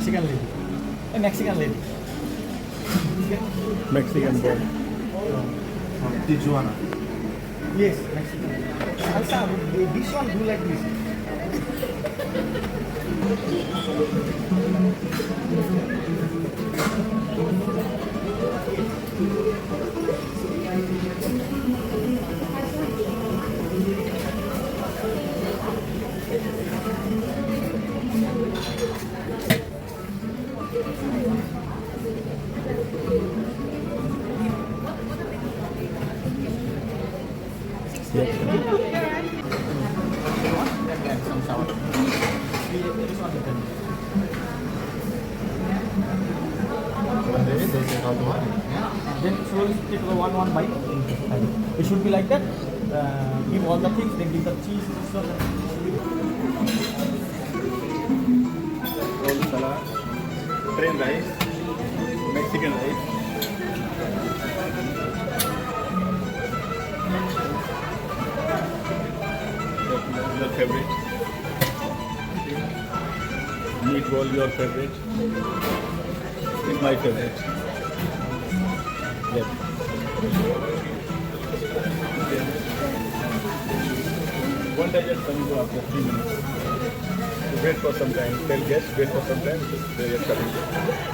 Mexican lady. A Mexican lady. Mexican boy. Tijuana. Yes, Mexican. Also, this one do like this. Yes. And some sour. This one you can. One day they say how to want it. Then slowly take one bite. It should be like that. Give all the things, then give the cheese. So that it should be Roll salad, plain rice, Mexican rice. Your favorite. Meatball, your favorite. It's my favorite. Yes. One day just coming to after 3 minutes. Wait for some time. Tell guests, wait for some time. They are coming.